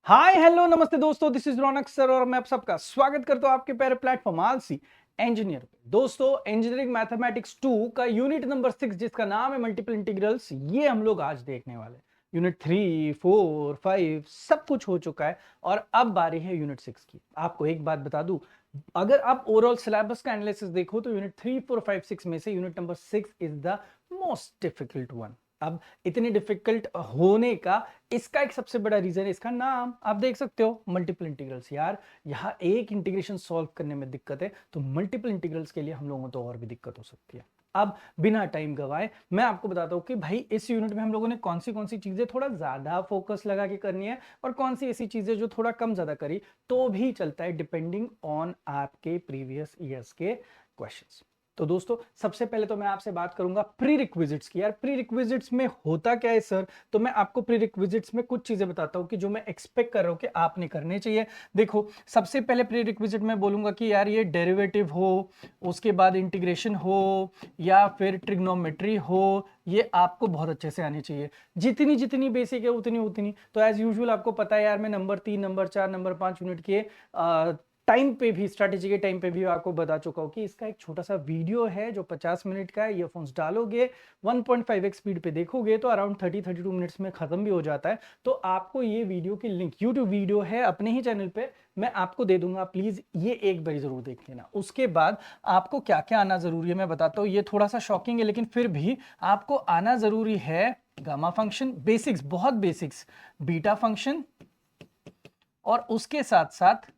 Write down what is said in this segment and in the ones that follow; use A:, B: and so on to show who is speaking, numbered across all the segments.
A: Hi hello नमस्ते दोस्तों, this is Raunak sir और मैं आप सबका स्वागत करता हूं आपके प्यारे प्लेटफॉर्म आलसी इंजीनियर पे। दोस्तों, इंजीनियरिंग मैथमेटिक्स 2 का यूनिट नंबर 6 जिसका नाम है मल्टीपल इंटीग्रल्स, ये हम लोग आज देखने वाले हैं। यूनिट 3, 4, 5 सब कुछ हो चुका है और अब बारी है यूनिट 6 की। आपको एक बात बता दूं, अगर आप ओवरऑल सिलेबस का एनालिसिस देखो तो यूनिट 3, 4, 5, 6 में से unit number 6 is the most difficult one. अब इतनी डिफिकल्ट होने का इसका एक सबसे बड़ा रीजन है इसका नाम। आप देख सकते हो, मल्टीपल इंटीग्रल्स। यार यहाँ एक इंटीग्रेशन सॉल्व करने में दिक्कत है तो मल्टीपल इंटीग्रल्स के लिए हम लोगों को तो और भी दिक्कत हो सकती है। अब बिना टाइम गवाए मैं आपको बताता हूं कि भाई इस यूनिट में हम लोगों ने कौन सी चीजें थोड़ा ज्यादा फोकस लगा के करनी है और कौन सी ऐसी चीजें जो थोड़ा कम ज्यादा करी तो भी चलता है, डिपेंडिंग ऑन आपके प्रीवियस ईयर्स के क्वेश्चंस। तो दोस्तों, सबसे पहले तो मैं आपसे बात करूंगा प्री रिक्विजिट्स की। यार प्री रिक्विजिट्स में होता क्या है सर? तो मैं आपको प्री रिक्विजिट्स में कुछ चीजें बताता हूं कि जो मैं एक्सपेक्ट कर रहा हूं कि आपने करने चाहिए। देखो, सबसे पहले प्री रिक्विजिट में बोलूंगा कि यार ये डेरिवेटिव हो, उसके बाद इंटीग्रेशन हो या फिर ट्रिग्नोमेट्री हो, ये आपको बहुत अच्छे से आनी चाहिए। जितनी जितनी बेसिक है उतनी उतनी। तो एज यूजुअल आपको पता है यार, मैं नंबर 3, नंबर 4, नंबर 5 यूनिट के टाइम पे भी, स्ट्रैटेजी के टाइम पे भी आपको बता चुका हूं कि इसका एक छोटा सा वीडियो है जो 50 मिनट का है। ईयरफोन्स डालोगे, 1.5x स्पीड पे देखोगे तो अराउंड 30-32 मिनट्स में खत्म भी हो जाता है। तो आपको ये वीडियो की लिंक, यूट्यूब वीडियो है अपने ही चैनल पे, मैं आपको दे दूंगा। प्लीज ये एक बार जरूर देख लेना। उसके बाद आपको क्या क्या आना जरूरी है मैं बताता हूँ। ये थोड़ा सा शॉकिंग है लेकिन फिर भी आपको आना जरूरी है। गामा फंक्शन बेसिक्स, बहुत बेसिक्स, बीटा फंक्शन, और उसके साथ साथ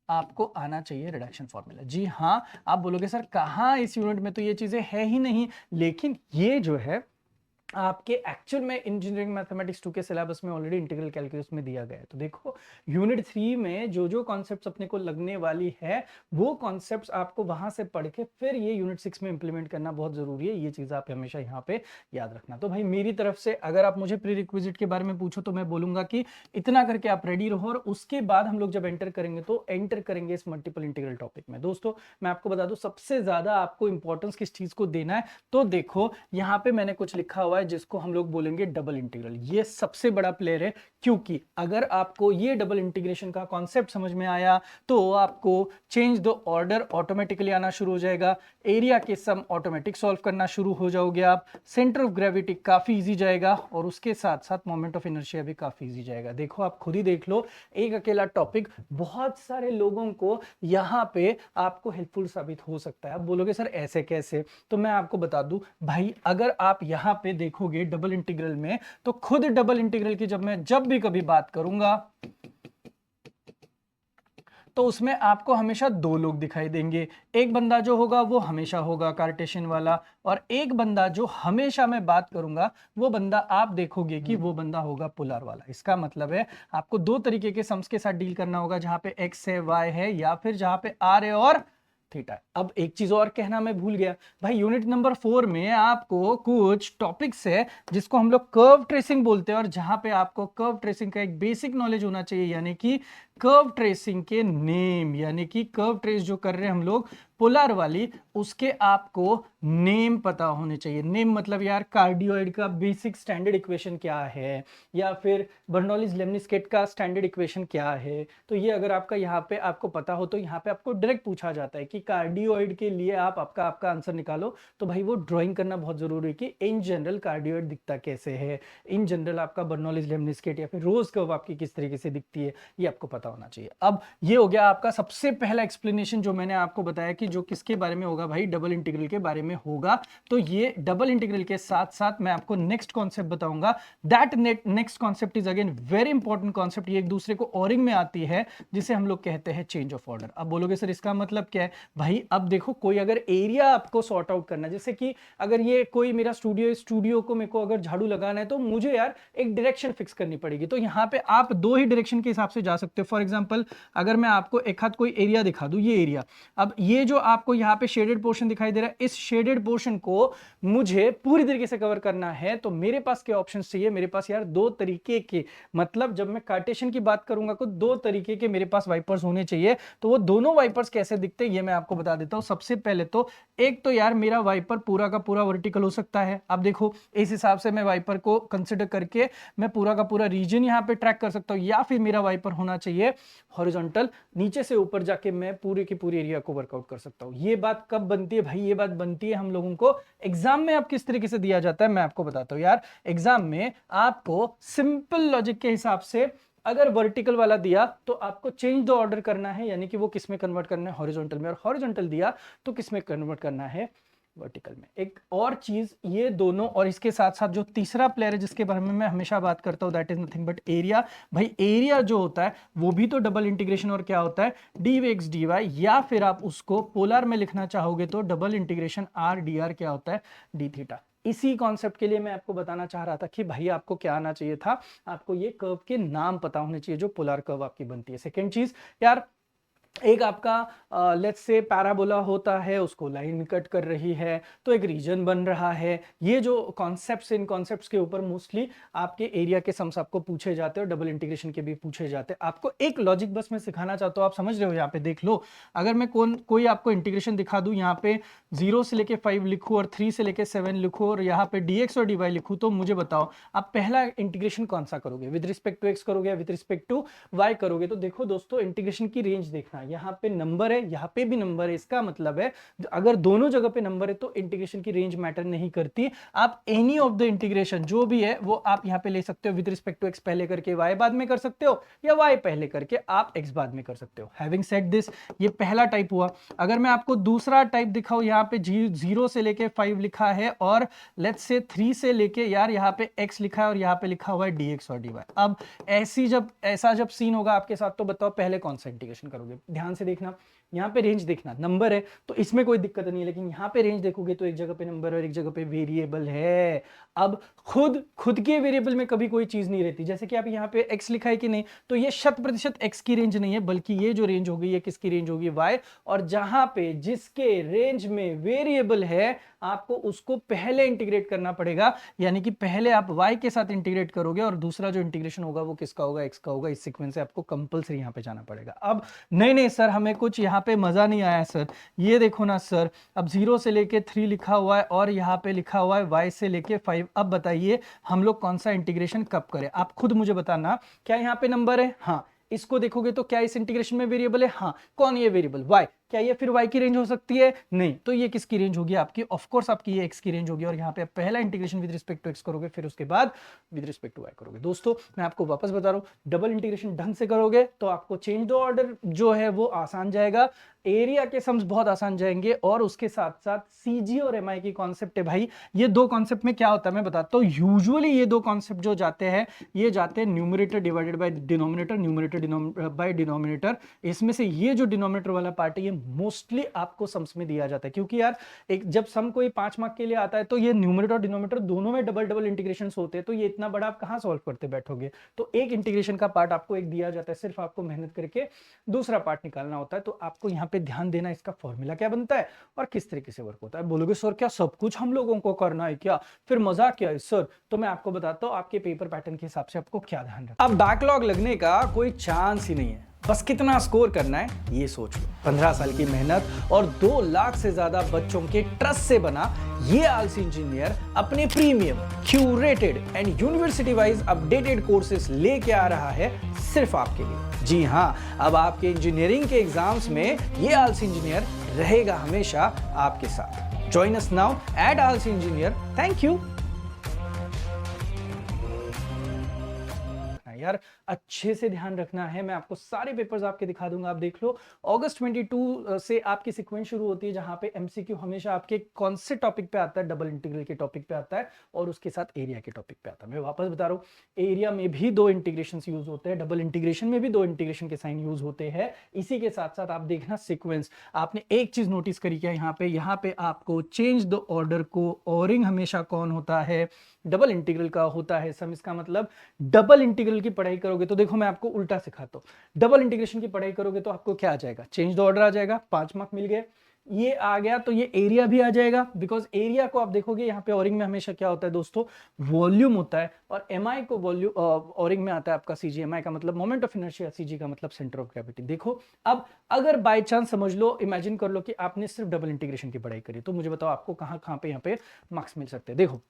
A: आपको आना चाहिए रिडक्शन फॉर्मूला। जी हाँ, आप बोलोगे सर कहाँ, इस यूनिट में तो ये चीजें है ही नहीं। लेकिन ये जो है आपके एक्चुअल में इंजीनियरिंग मैथमेटिक्स 2 के सिलेबस में ऑलरेडी इंटीग्रल कैलकुलस में दिया गया है। तो देखो, यूनिट 3 में जो जो कॉन्सेप्ट्स अपने को लगने वाली है वो कॉन्सेप्ट्स आपको वहां से पढ़ के फिर ये यूनिट 6 में इंप्लीमेंट करना बहुत जरूरी है। ये चीज आप हमेशा यहाँ पे याद रखना। तो भाई मेरी तरफ से अगर आप मुझे प्री रिक्विजिट के बारे में पूछो तो मैं बोलूंगा कि इतना करके आप रेडी रहो, और उसके बाद हम लोग जब एंटर करेंगे तो एंटर करेंगे इस मल्टीपल इंटीग्रल टॉपिक में। दोस्तों, मैं आपको बता दूं सबसे ज्यादा आपको इंपॉर्टेंस किस चीज को देना है। तो देखो, यहाँ पे मैंने कुछ लिखा हुआ है जिसको हम लोग बोलेंगे डबल इंटीग्रल। ये सबसे बड़ा प्लेयर है, क्योंकि अगर आपको ये डबल इंटीग्रेशन का कॉन्सेप्ट समझ में आया तो आपको चेंज द ऑर्डर ऑटोमेटिकली आना शुरू हो जाएगा, एरिया के सम ऑटोमेटिक सॉल्व करना शुरू हो जाओगे आप, सेंटर ऑफ ग्रेविटी काफी इजी जाएगा, और उसके साथ साथ मोमेंट ऑफ इनर्शिया भी काफी इजी जाएगा। देखो, आप खुद ही देख लो, एक अकेला टॉपिक बहुत सारे लोगों को यहाँ पे आपको हेल्पफुल साबित हो सकता है। आप बोलोगे सर ऐसे कैसे? तो मैं आपको बता दूं भाई, अगर आप यहां पे देखोगे डबल इंटीग्रल में, तो खुद डबल इंटीग्रल की जब भी कभी बात करूंगा तो उसमें आपको हमेशा दो लोग दिखाई देंगे। एक बंदा जो होगा वो हमेशा होगा कार्टेशियन वाला, और एक बंदा जो हमेशा मैं बात करूंगा वो बंदा आप देखोगे कि वो बंदा होगा पोलर वाला। इसका मतलब है आपको दो तरीके के सम्स के साथ डील करना होगा, जहां पे एक्स है, वाई है, या फिर जहां पे आर है और थीटा। अब एक चीज और कहना मैं भूल गया भाई, यूनिट नंबर 4 में आपको कुछ टॉपिक्स है जिसको हम लोग कर्व ट्रेसिंग बोलते हैं, और जहां पे आपको कर्व ट्रेसिंग का एक बेसिक नॉलेज होना चाहिए, यानी कि कर्व ट्रेसिंग के नेम, यानी कि कर्व ट्रेस जो कर रहे हैं हम लोग पोलर वाली, उसके आपको नेम पता होने चाहिए। नेम मतलब यार कार्डियोइड का बेसिक स्टैंडर्ड इक्वेशन क्या है, या फिर बर्नौलीज लेमनिस्केट का स्टैंडर्ड इक्वेशन क्या है। तो ये अगर आपका यहाँ पे आपको पता हो तो यहाँ पे आपको डायरेक्ट पूछा जाता है कि कार्डियोइड के लिए आप आपका आंसर निकालो। तो भाई वो ड्राइंग करना बहुत जरूरी है कि इन जनरल कार्डियोइड दिखता कैसे है, इन जनरल आपका बर्नौलीज लेमनिस्केट या फिर रोज कर्व आपकी किस तरीके से दिखती है, ये आपको पता होना चाहिए। अब ये हो गया आपका सबसे पहला एक्सप्लेनेशन जो मैंने आपको बताया कि जो किसके बारे में होगा भाई, डबल इंटीग्रल के बारे में होगा। तो ये डबल इंटीग्रल के साथ साथ मैं आपको नेक्स्ट कॉन्सेप्ट बताऊंगा। That next concept is again very important concept. ये एक दूसरे को ऑरिंग में आती है, जिसे हम लोग कहते हैं चेंज ऑफ ऑर्डर। अब बोलोगे सर इसका मतलब क्या है? भाई अब देखो, कोई अगर एरिया आपको सॉर्ट आउट करना, जैसे कि अगर ये कोई मेरा स्टूडियो को मेरे को अगर झाड़ू लगाना है तो मुझे यार एक डायरेक्शन फिक्स करनी पड़ेगी। तो यहाँ पे आप दो ही डायरेक्शन के हिसाब से जा सकते हो। फॉर एग्जांपल, अगर मैं आपको एक हाथ कोई एरिया दिखा दूं, ये एरिया, अब ये जो आपको यहाँ पे शेडेड पोर्शन दिखाई दे रहा है, इस शेडेड पोर्शन को मुझे पूरी तरीके से कवर करना है, तो मेरे पास क्या ऑप्शन चाहिए? मेरे पास यार दो तरीके के, मतलब जब मैं कार्टेशियन की बात करूंगा तो दो तरीके के मेरे पास वाइपर्स होने चाहिए। तो वो दोनों वाइपर्स कैसे दिखते हैं ये मैं आपको बता देता हूं। सबसे पहले तो एक तो यार मेरा वाइपर पूरा का पूरा वर्टिकल हो सकता है। अब देखो इस हिसाब से मैं वाइपर को कंसिडर करके मैं पूरा का पूरा रीजन यहां पे ट्रैक कर सकता हूं, या फिर मेरा वाइपर होना चाहिए हॉरिजॉन्टल, नीचे से ऊपर जाके मैं पूरे की पूरी एरिया को वर्कआउट कर सकता हूं। ये बात कब बनती है भाई? ये बात बनती है हम लोगों को एग्जाम में। अब किस तरीके से दिया जाता है मैं आपको बताता हूं यार। एग्जाम में आपको सिंपल लॉजिक के हिसाब से अगर वर्टिकल वाला दिया तो आपको चेंज द ऑर्डर करना है, यानी कि वो किस में कन्वर्ट करना है? हॉरिजॉन्टल में। और हॉरिजॉन्टल दिया तो किस में कन्वर्ट करना है? वर्टिकल में। एक और चीज ये दोनों, और इसके साथ साथ जो तीसरा प्लेयर है जिसके बारे में मैं हमेशा बात करता हूं, that is nothing but area. भाई एरिया जो होता है वो भी तो डबल इंटीग्रेशन और क्या होता है? dv/dy, या फिर आप उसको पोलर में लिखना चाहोगे तो डबल इंटीग्रेशन r/dr क्या होता है? d theta. इसी कॉन्सेप्ट के लिए मैं आपको बताना चाह रहा था कि भाई आपको क्या आना चाहिए था? आपको ये कर्व के नाम पता होने चाहिए जो पोलर कर्व आपकी बनती है। सेकेंड चीज यार, एक आपका लेट्स से पैराबोला होता है, उसको लाइन कट कर रही है तो एक रीजन बन रहा है। ये जो कॉन्सेप्ट्स, इन कॉन्सेप्ट्स के ऊपर मोस्टली आपके एरिया के सम्स आपको पूछे जाते हैं और डबल इंटीग्रेशन के भी पूछे जाते हैं। आपको एक लॉजिक बस मैं सिखाना चाहता हूँ, आप समझ रहे हो? यहाँ पे देख लो, अगर मैं कोई आपको इंटीग्रेशन दिखा दूं, यहाँ पे 0 से लेके 5 लिखूं और 3 से लेके 7 लिखूं और यहाँ पे dx और dy लिखूं, तो मुझे बताओ आप पहला इंटीग्रेशन कौन सा करोगे? विद रिस्पेक्ट टू x करोगे या विद रिस्पेक्ट टू y करोगे? तो देखो दोस्तों, इंटीग्रेशन की रेंज देखना, यहाँ पे नंबर है, यहाँ पे भी नंबर है, इसका मतलब है अगर दोनों जगह पे नंबर है तो इंटीग्रेशन की रेंज मैटर नहीं करती। आप एनी ऑफ द इंटीग्रेशन जो भी है वो आप यहाँ पे ले सकते हो। विद रिस्पेक्ट टू एक्स पहले करके y बाद में कर सकते हो, या y पहले करके आप x बाद में कर सकते हो। हैविंग सेड दिस, ये पहला टाइप हुआ। अगर मैं आपको दूसरा टाइप दिखाऊं, यहाँ पे 0 से लेके 5 लिखा है और लेट्स से 3 से लेके यार यहाँ पे x लिखा है और यहाँ पे लिखा हुआ है dx और dy। अब ऐसा जब सीन होगा आपके साथ, तो बताओ पहले कौन सा इंटीग्रेशन करोगे? ध्यान से देखना, यहाँ पे रेंज देखना, नंबर है तो इसमें कोई दिक्कत नहीं है, लेकिन यहाँ पे रेंज देखोगे तो एक जगह पे नंबर और एक जगह पे वेरिएबल है। अब खुद के वेरिएबल में कभी कोई चीज नहीं रहती। जैसे कि आप यहाँ पे x लिखा है कि नहीं, तो ये 100% x की रेंज नहीं है, बल्कि ये जो रेंज होगी ये किसकी रेंज होगी? y। और जहां पे जिसके रेंज में वेरिएबल है आपको उसको पहले इंटीग्रेट करना पड़ेगा, यानी कि पहले आप y के साथ इंटीग्रेट करोगे और दूसरा जो इंटीग्रेशन होगा वो किसका होगा? x का होगा। इस सीक्वेंस से आपको कंपलसरी यहाँ पे जाना पड़ेगा। अब नहीं सर, हमें कुछ यहाँ पे मजा नहीं आया सर, ये देखो ना सर, अब 0 से लेके 3 लिखा हुआ है और यहाँ पे लिखा हुआ है y से लेके 5। अब बताइए हम लोग कौन सा इंटीग्रेशन कब करें? आप खुद मुझे बताना। क्या यहाँ पे नंबर है? हाँ। इसको देखोगे तो क्या इस इंटीग्रेशन में वेरिएबल है? हाँ। कौन ये वेरिएबल? y। क्या ये फिर y की रेंज हो सकती है? नहीं। तो ये किसकी रेंज होगी? आपकी। ऑफ कोर्स आपकी ये x की रेंज होगी। और यहाँ पे पहला integration with respect to x करोगे, फिर उसके बाद विद रिस्पेक्ट टू y करोगे। दोस्तों मैं आपको वापस बता रहा हूँ, डबल इंटीग्रेशन ढंग से करोगे तो आपको चेंज द ऑर्डर जो है वो आसान जाएगा, एरिया के सम्स बहुत आसान जाएंगे, और उसके साथ साथ सीजी और एमआई की कॉन्सेप्ट है। भाई ये दो कॉन्सेप्ट में क्या होता है मैं बताता हूँ। यूजुअली ये दो कॉन्सेप्ट जो जाते हैं ये जाते हैं numerator divided by denominator, numerator by denominator. इसमें से ये जो डिनोमिनेटर वाला पार्ट है ये मोस्टली आपको सम्स में दिया जाता है, क्योंकि यार एक जब सम कोई 5 मार्क के लिए आता है तो ये न्यूमरेटर और डिनोमिनेटर दोनों में डबल डबल इंटीग्रेशन होते हैं, तो ये इतना बड़ा आप कहां सॉल्व करते बैठोगे? तो एक इंटीग्रेशन का पार्ट आपको एक दिया जाता है, सिर्फ आपको मेहनत करके दूसरा पार्ट निकालना होता है। तो आपको यहाँ पे ध्यान देना इसका फॉर्मूला क्या बनता है और किस तरीके से वर्क होता है। बोलोगे सर क्या सब कुछ हम लोगों को करना है क्या? फिर मजाक क्या है सर? तो मैं आपको बताता हूँ आपके पेपर पैटर्न के हिसाब से आपको क्या ध्यान रखना। अब बैकलॉग लगने का कोई चांस ही नहीं है, बस कितना स्कोर करना है ये सोच लो। 15 साल की मेहनत और 2 लाख से ज्यादा बच्चों के ट्रस्ट से बना ये आलसी इंजीनियर अपने premium, curated and university wise updated courses लेके आ रहा है सिर्फ आपके लिए। जी हाँ, अब आपके इंजीनियरिंग के एग्जाम्स में ये आलसी इंजीनियर रहेगा हमेशा आपके साथ। जॉइन अस नाउ एट आलसी इंजीनियर। Thank you. यार अच्छे से ध्यान रखना है, मैं आपको सारे पेपर्स आपके दिखा दूंगा, आप देख लो। अगस्त 22 से आपकी सीक्वेंस शुरू होती है जहां पे एमसीक्यू हमेशा आपके कौन से टॉपिक पे आता है? डबल इंटीग्रल के टॉपिक पे आता है और उसके साथ एरिया के टॉपिक पे आता है। मैं वापस बता रहा हूँ, एरिया में भी 2 इंटीग्रेशन यूज होते हैं, डबल इंटीग्रेशन में भी 2 इंटीग्रेशन के साइन यूज होते हैं। इसी के साथ साथ आप देखना सीक्वेंस। आपने एक चीज नोटिस करी क्या? यहाँ पे आपको चेंज द ऑर्डर को ओरिंग हमेशा कौन होता है? डबल इंटीग्रल का होता है सम। इसका मतलब डबल इंटीग्रल की पढ़ाई करोगे तो देखो मैं आपको उल्टा सिखाता हूं। डबल इंटीग्रेशन की पढ़ाई करोगे तो आपको क्या आ जाएगा? चेंज द ऑर्डर आ जाएगा, 5 मार्क मिल गए। ये आ गया तो ये एरिया भी आ जाएगा, बिकॉज एरिया को आप देखोगे यहाँ पे ओरिंग में हमेशा क्या होता है दोस्तों, वॉल्यूम होता है, और एम आई को वॉल्यूम ओरिंग में आता है आपका सीजी, एम आई का मतलब मोमेंट ऑफ इनर्शिया, सीजी का मतलब सेंटर ऑफ ग्रेविटी। देखो अब अगर बाय चांस समझ लो, इमेजिन कर लो कि आपने सिर्फ डबल इंटीग्रेशन की पढ़ाई करी, तो मुझे बताओ आपको कहाँ कहाँ पे यहाँ पे मार्क्स मिल सकते हैं। देखो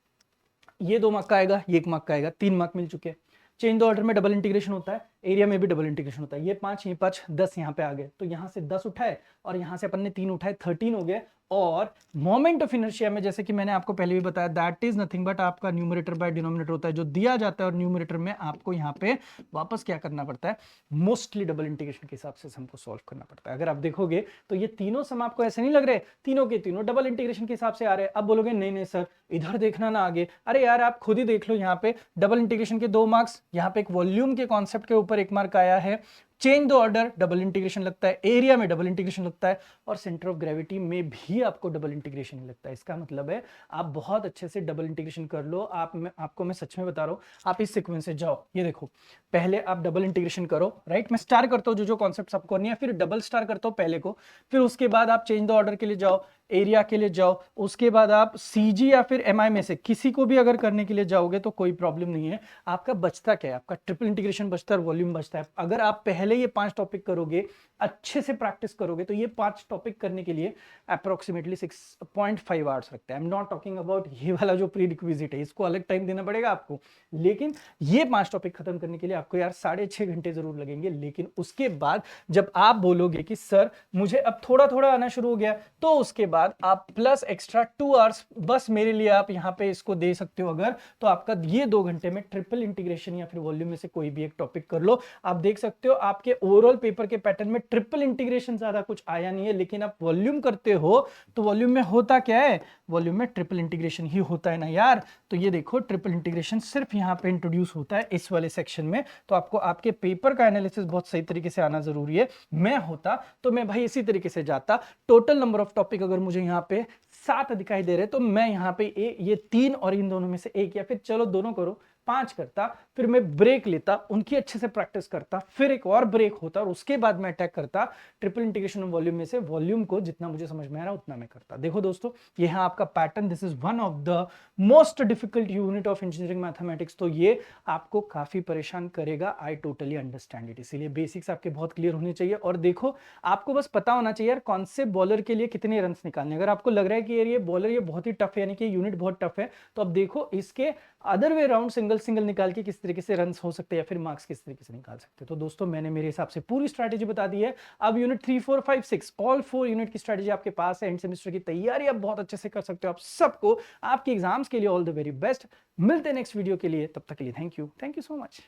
A: ये 2 मार्क का आएगा, ये 1 मार्क का आएगा, 3 मार्क मिल चुके हैं। चेंज द ऑर्डर में डबल इंटीग्रेशन होता है, एरिया में भी डबल इंटीग्रेशन होता है, ये 5 ये 5 10 यहाँ पे आ गए, तो यहाँ से 10 उठाए और यहाँ से अपन ने 3 उठाए, 13 हो गए। और मोमेंट ऑफ इनर्शिया में जैसे कि मैंने आपको पहले भी बताया, दैट इज नथिंग बट आपका न्यूमरेटर बाय डिनोमिनेटर होता है, जो दिया जाता है, और न्यूमरेटर में आपको यहाँ पे वापस क्या करना पड़ता है, मोस्टली डबल इंटीग्रेशन के हिसाब से हमको सॉल्व करना पड़ता है। अगर आप देखोगे तो ये तीनों सम आपको ऐसे नहीं लग रहे, तीनों के तीनों डबल इंटीग्रेशन के हिसाब से आ रहे हैं। अब बोलोगे नहीं नहीं सर इधर देखना ना आगे, अरे यार आप खुद ही देख लो, यहाँ पे डबल इंटीग्रेशन के 2 मार्क्स, यहाँ पे एक वॉल्यूम के कॉन्सेप्ट के ऊपर 1 मार्क आया है, change the order double integration लगता है, एरिया में डबल इंटीग्रेशन लगता है, और सेंटर ऑफ ग्रेविटी में भी आपको डबल इंटीग्रेशन ही लगता है। इसका मतलब है आप बहुत अच्छे से डबल इंटीग्रेशन कर लो। आपको मैं सच में बता रहा हूं, आप इस सीक्वेंस से जाओ, ये देखो पहले आप डबल इंटीग्रेशन करो, राइट, मैं स्टार करता हूं जो जो कॉन्सेप्ट आपको नहीं है, फिर डबल स्टार करता हूं पहले को, फिर उसके बाद आप चेंज द ऑर्डर के लिए जाओ, एरिया के लिए जाओ, उसके बाद आप सीजी या फिर एमआई में से किसी को भी अगर करने के लिए जाओगे तो कोई प्रॉब्लम नहीं है। आपका बचता क्या है, आपका ट्रिपल इंटीग्रेशन बचता है और वॉल्यूम बचता है। अगर आप पहले ये 5 टॉपिक करोगे, अच्छे से प्रैक्टिस करोगे, तो ये 5 टॉपिक करने के लिए अप्रोक्सीमेटली 6.5 आवर्स लगता है। I am not talking about ये वाला जो प्री रिक्विजिट है, इसको अलग टाइम देना पड़ेगा आपको, लेकिन ये 5 टॉपिक खत्म करने के लिए आपको यार 6.5 घंटे जरूर लगेंगे। लेकिन उसके बाद जब आप बोलोगे कि सर मुझे अब थोड़ा थोड़ा आना शुरू हो गया, तो उसके बाद आप प्लस एक्स्ट्रा 2 आवर्स बस मेरे लिए आप यहाँ पे इसको दे सकते हो। अगर तो आपका ये 2 घंटे में ट्रिपल इंटीग्रेशन या फिर वॉल्यूम में से कोई भी एक टॉपिक कर लो। आप देख सकते हो आपके ओवरऑल पेपर के पैटर्न में ट्रिपल इंटीग्रेशन ज्यादा कुछ आया नहीं है, लेकिन आप वॉल्यूम करते हो तो वॉल्यूम में होता क्या है, वॉल्यूम में ट्रिपल इंटीग्रेशन ही होता है ना यार। तो ये देखो ट्रिपल इंटीग्रेशन सिर्फ यहाँ पे इंट्रोड्यूस होता है इस वाले सेक्शन में, तो आपको आपके पेपर का एनालिसिस बहुत सही तरीके से आना जरूरी है। मैं होता तो मैं भाई इसी तरीके से जाता, टोटल नंबर ऑफ टॉपिक अगर मुझे यहाँ पे 7 दिखाई दे रहे तो मैं यहाँ पे ये 3 और इन दोनों में से एक, या फिर चलो दोनों करो 5 करता, फिर मैं ब्रेक लेता, उनकी अच्छे से प्रैक्टिस करता, फिर एक और ब्रेक होता और उसके बाद मैं अटैक करता ट्रिपल इंटीग्रेशन वॉल्यूम में से। वॉल्यूम को जितना मुझे समझ में आ रहा उतना मैं करता। देखो दोस्तों ये है आपका pattern, this is one of the most difficult unit of engineering mathematics. तो ये आपको काफी परेशान करेगा, आई टोटली अंडरस्टैंड इट। इसीलिए बेसिक्स आपके बहुत क्लियर होने चाहिए, और देखो आपको बस पता होना चाहिए यार कौन से बॉलर के लिए कितने रन निकालने। अगर आपको लग रहा है कि यार ये बॉलर ये बहुत ही टफ है, यानी कि यूनिट बहुत टफ है, तो अब देखो इसके other way round single single निकाल के किस तरीके से रन हो सकते हैं या फिर मार्क्स किस तरीके से निकाल सकते हैं। तो दोस्तों मैंने मेरे हिसाब से पूरी स्ट्रैटेजी बता दी है। अब यूनिट 3, 4, 5, 6 ऑल 4 यूनिट की स्ट्रैटेजी आपके पास है। एंड सेमेस्टर की तैयारी आप बहुत अच्छे से कर सकते हो। आप सबको आपके एग्जाम्स के लिए ऑल द वेरी बेस्ट। मिलते हैं नेक्स्ट वीडियो के लिए, तब तक के लिए थैंक यू सो मच।